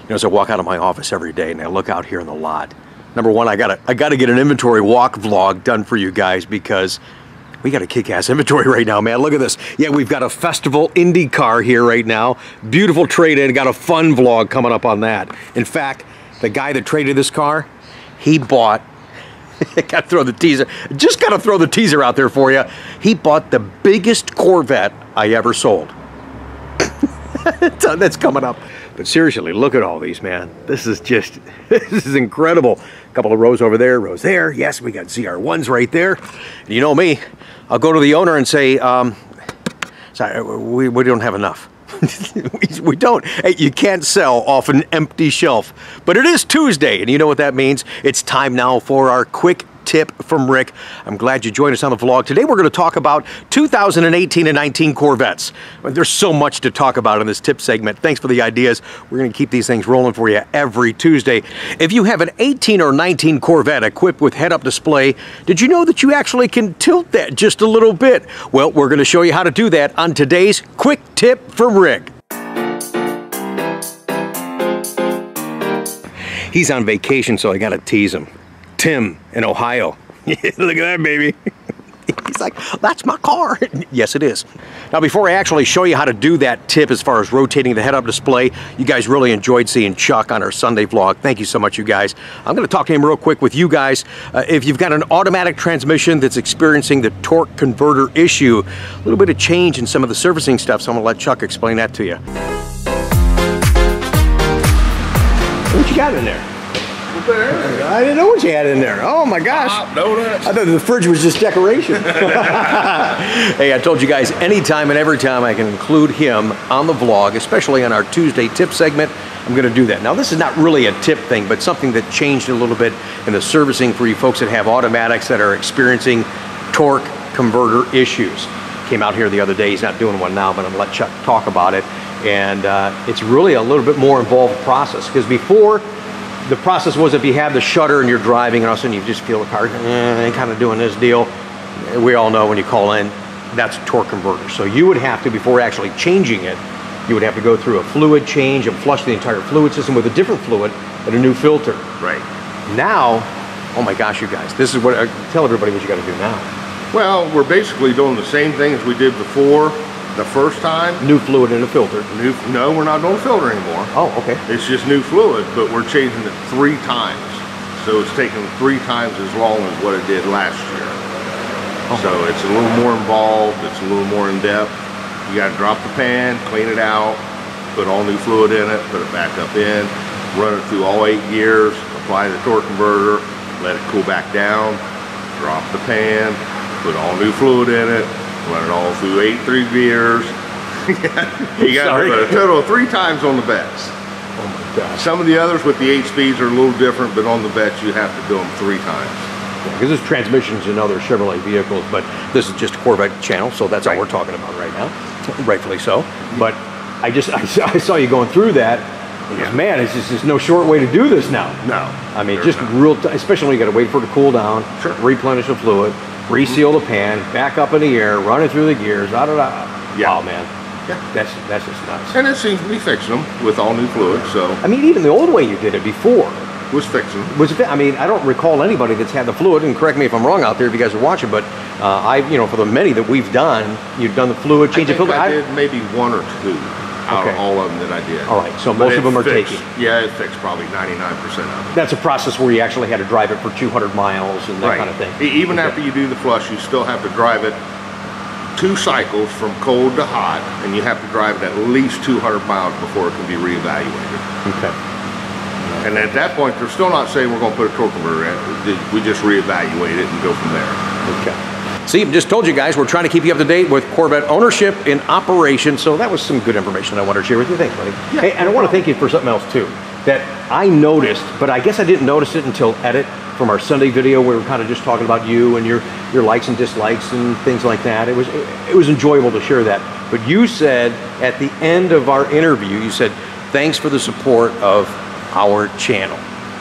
You know, as I walk out of my office every day and I look out here in the lot, number one, I gotta get an inventory walk vlog done for you guys because we got a kick-ass inventory right now, man. Look at this. Yeah, we've got a Festival Indy car here right now. Beautiful trade-in. Got a fun vlog coming up on that. In fact, the guy that traded this car, he bought, gotta throw the teaser, just gotta throw the teaser out there for you. He bought the biggest Corvette I ever sold. That's coming up. But seriously, look at all these, man. This is just, this is incredible. A couple of rows over there, rows there. Yes, we got ZR1s right there. You know me, I'll go to the owner and say, sorry, we don't have enough. we don't. Hey, you can't sell off an empty shelf. But it is Tuesday, and you know what that means. It's time now for our quick tip from Rick. I'm glad you joined us on the vlog. Today we're going to talk about 2018 and 19 Corvettes. There's so much to talk about in this tip segment. Thanks for the ideas. We're going to keep these things rolling for you every Tuesday. If you have an 18 or 19 Corvette equipped with head-up display, did you know that you actually can tilt that just a little bit? Well, we're going to show you how to do that on today's quick tip from Rick. He's on vacation, so I got to tease him. Tim in Ohio. Look at that, baby. He's like, that's my car. Yes, it is. Now, before I actually show you how to do that tip as far as rotating the head-up display, you guys really enjoyed seeing Chuck on our Sunday vlog. Thank you so much, you guys. I'm going to talk to him real quick with you guys. If you've got an automatic transmission that's experiencing the torque converter issue, a little bit of change in some of the servicing stuff, so I'm going to let Chuck explain that to you. What you got in there? I didn't know what you had in there. Oh my gosh. Donuts. I thought the fridge was just decoration. Hey, I told you guys anytime and every time I can include him on the vlog, especially on our Tuesday tip segment, I'm going to do that. Now, this is not really a tip thing, but something that changed a little bit in the servicing for you folks that have automatics that are experiencing torque converter issues. Came out here the other day. He's not doing one now, but I'm going to let Chuck talk about it. And it's really a little bit more involved process, because before, the process was if you have the shutter and you're driving and all of a sudden you just feel the car kind of doing this deal. We all know when you call in, that's a torque converter. So you would have to, before actually changing it, you would have to go through a fluid change and flush the entire fluid system with a different fluid and a new filter. Right. Now, oh my gosh, you guys, this is what, tell everybody what you got to do now. Well, we're basically doing the same thing as we did before. The first time. New fluid and a filter. No, we're not doing a filter anymore. Oh, okay. It's just new fluid, but we're changing it 3 times. So it's taking 3 times as long as what it did last year. Oh. So it's a little more involved, it's a little more in depth. You gotta drop the pan, clean it out, put all new fluid in it, put it back up in, run it through all 8 gears, apply the torque converter, let it cool back down, drop the pan, put all new fluid in it, run it all through 3 gears. You got to put a total of 3 times on the Vettes. Oh my gosh. Some of the others with the 8 speeds are a little different, but on the Vettes you have to do them 3 times. Because there's transmissions in other Chevrolet vehicles, but this is just a Corvette channel, so that's all we're talking about right now. Rightfully so. But I saw you going through that. Yeah. Man, it's just there's no short way to do this now. No. I mean, just real, especially when you got to wait for it to cool down, replenish the fluid, reseal the pan, back up in the air, run it through the gears, Yeah. Wow, man. Yeah. That's just nuts. And it seems to be fixing them with all new fluid, so. I mean, even the old way you did it before. Was fixing. I mean, I don't recall anybody that's had the fluid, and correct me if I'm wrong out there if you guys are watching, but you know, for the many that we've done, you've done the fluid, change the filter. I did maybe 1 or 2 out of all of them that I did. All right, so most of them are taking. Yeah, it fixed probably 99% of it. That's a process where you actually had to drive it for 200 miles and that kind of thing. Even after you do the flush, you still have to drive it 2 cycles from cold to hot, and you have to drive it at least 200 miles before it can be reevaluated. Okay. And at that point, they're still not saying we're going to put a torque converter in. We just reevaluate it and go from there. Okay. See, just told you guys, we're trying to keep you up to date with Corvette ownership in operation, so that was some good information I wanted to share with you. Thanks, buddy. Yeah, hey, and I want to thank you for something else, too, that I noticed, but I guess I didn't notice it until edit from our Sunday video where we were kind of just talking about you and your likes and dislikes and things like that. It was enjoyable to share that. But you said, at the end of our interview, you said, thanks for the support of our channel.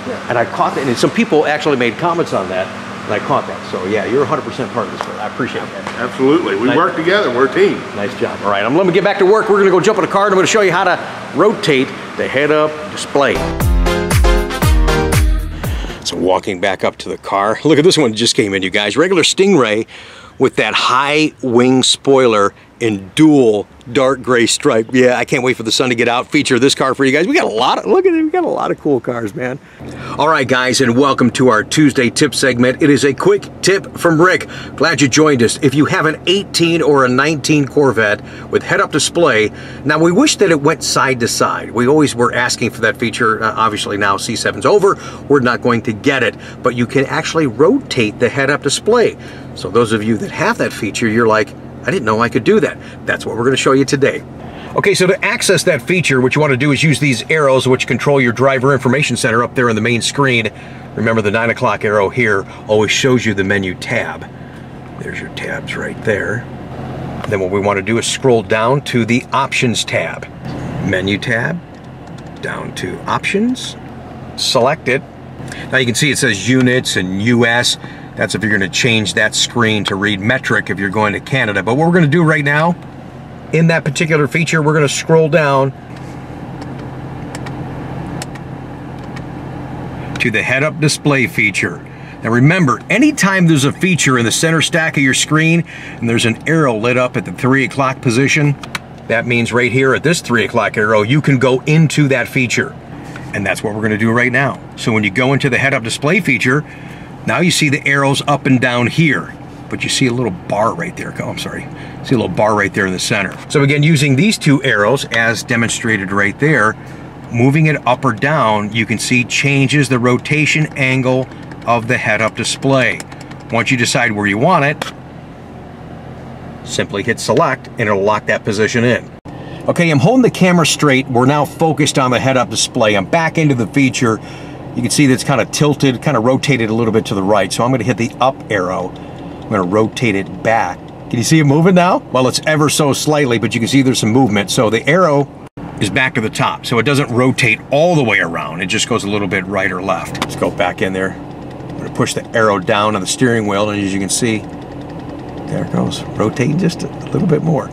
Yeah. And I caught that, and some people actually made comments on that. And I caught that. So yeah, you're 100% part of this. I appreciate that. Absolutely. We work together. We're a team. Nice job. All right, let me get back to work. We're going to go jump in a car and I'm going to show you how to rotate the head-up display. So walking back up to the car. Look at this one just came in, you guys. Regular Stingray with that high wing spoiler in dual dark gray stripe. Yeah, I can't wait for the sun to get out. Feature this car for you guys. We got a lot of, look at it, we got a lot of cool cars, man. All right, guys, and welcome to our Tuesday tip segment. It is a quick tip from Rick. Glad you joined us. If you have an 18 or a 19 Corvette with head-up display, now we wish that it went side to side. We always were asking for that feature. Obviously now C7's over, we're not going to get it, but you can actually rotate the head-up display. So those of you that have that feature, you're like, I didn't know I could do that. That's what we're going to show you today. Okay, so to access that feature, what you want to do is use these arrows which control your driver information center up there on the main screen. Remember the 9 o'clock arrow here always shows you the menu tab. There's your tabs right there. Then what we want to do is scroll down to the options tab. Menu tab, down to options, select it. Now you can see it says units and US. That's if you're going to change that screen to read metric if you're going to Canada. But what we're going to do right now, in that particular feature, we're going to scroll down to the head-up display feature. Now remember, anytime there's a feature in the center stack of your screen and there's an arrow lit up at the 3 o'clock position, that means right here at this 3 o'clock arrow, you can go into that feature. And that's what we're going to do right now. So when you go into the head-up display feature, now you see the arrows up and down here, but you see a little bar right there. Oh, I'm sorry. See a little bar right there in the center. So again, using these two arrows as demonstrated right there, moving it up or down, you can see changes the rotation angle of the head-up display. Once you decide where you want it, simply hit select and it'll lock that position in. Okay, I'm holding the camera straight. We're now focused on the head-up display. I'm back into the feature. You can see that's kind of tilted, kind of rotated a little bit to the right. So I'm going to hit the up arrow. I'm going to rotate it back. Can you see it moving now? Well, it's ever so slightly, but you can see there's some movement. So the arrow is back to the top. So it doesn't rotate all the way around. It just goes a little bit right or left. Let's go back in there. I'm going to push the arrow down on the steering wheel. And as you can see, there it goes. Rotating just a little bit more.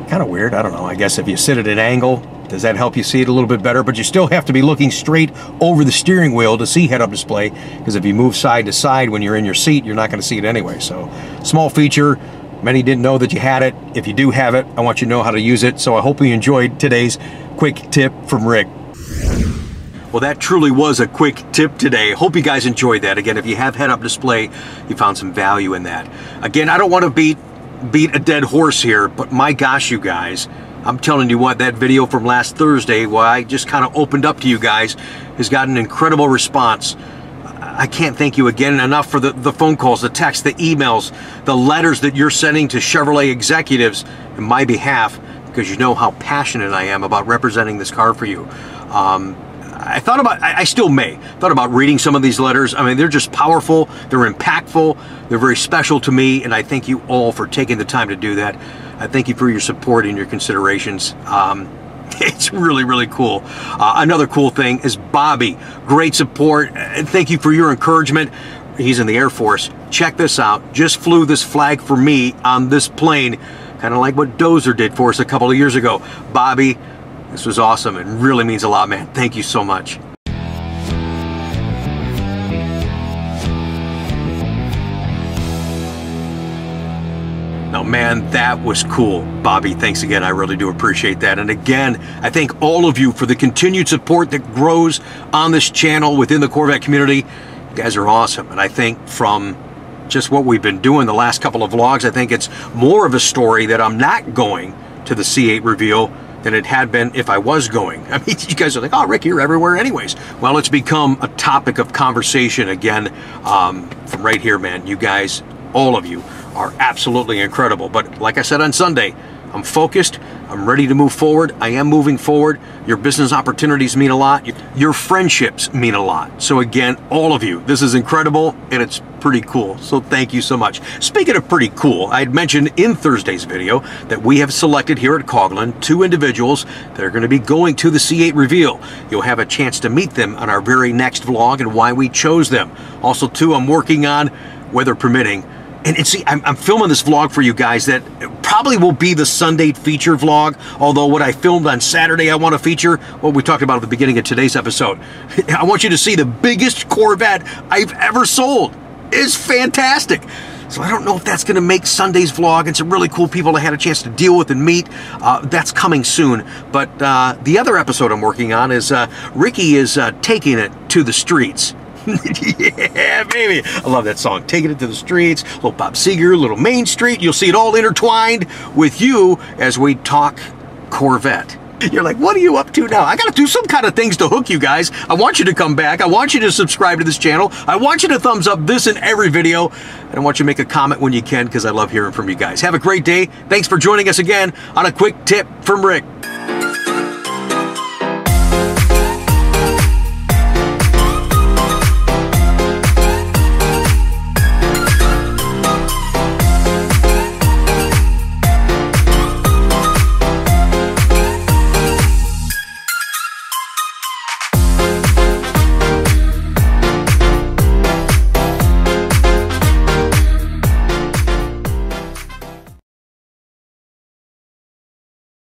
Kind of weird. I don't know. I guess if you sit at an angle, does that help you see it a little bit better? But you still have to be looking straight over the steering wheel to see head-up display, because if you move side to side when you're in your seat, you're not going to see it anyway. So, small feature. Many didn't know that you had it. If you do have it, I want you to know how to use it. So I hope you enjoyed today's quick tip from Rick. Well, that truly was a quick tip today. Hope you guys enjoyed that. Again, if you have head-up display, you found some value in that. Again, I don't want to beat a dead horse here, but my gosh, you guys, I'm telling you what, that video from last Thursday, where I just kind of opened up to you guys, has gotten an incredible response. I can't thank you again enough for the phone calls, the texts, the emails, the letters that you're sending to Chevrolet executives in my behalf, because you know how passionate I am about representing this car for you. I still thought about reading some of these letters. I mean, they're just powerful, they're impactful, they're very special to me, and I thank you all for taking the time to do that. I thank you for your support and your considerations. It's really, really cool. Another cool thing is Bobby. Great support, and thank you for your encouragement. He's in the Air Force. Check this out. Just flew this flag for me on this plane, kind of like what Dozer did for us a couple of years ago. Bobby, this was awesome. It really means a lot, man. Thank you so much. Now, man, that was cool. Bobby, thanks again. I really do appreciate that. And again, I thank all of you for the continued support that grows on this channel within the Corvette community. You guys are awesome. And I think from just what we've been doing the last couple of vlogs, I think it's more of a story that I'm not going to the C8 reveal than it had been if I was going. I mean, you guys are like, oh, Rick, you're everywhere anyways. Well, it's become a topic of conversation again from right here, man. You guys, all of you, are absolutely incredible. But like I said on Sunday, I'm focused. I'm ready to move forward. I am moving forward. Your business opportunities mean a lot. Your friendships mean a lot. So again, all of you, this is incredible and it's pretty cool. So thank you so much. Speaking of pretty cool, I had mentioned in Thursday's video that we have selected here at Coughlin 2 individuals that are going to be going to the C8 reveal. You'll have a chance to meet them on our very next vlog and why we chose them. Also, too, I'm working on, weather permitting, and see, I'm filming this vlog for you guys that probably will be the Sunday feature vlog, although what I filmed on Saturday I want to feature, what we talked about at the beginning of today's episode. I want you to see the biggest Corvette I've ever sold. It's fantastic. So I don't know if that's going to make Sunday's vlog, and some really cool people I had a chance to deal with and meet. That's coming soon. But the other episode I'm working on is Ricky is taking it to the streets. Yeah, baby. I love that song. Taking it to the streets, little Bob Seger, little Main Street. You'll see it all intertwined with you as we talk Corvette. You're like, what are you up to now? I got to do some kind of things to hook you guys. I want you to come back. I want you to subscribe to this channel. I want you to thumbs up this and every video. And I want you to make a comment when you can because I love hearing from you guys. Have a great day. Thanks for joining us again on A Quick Tip from Rick.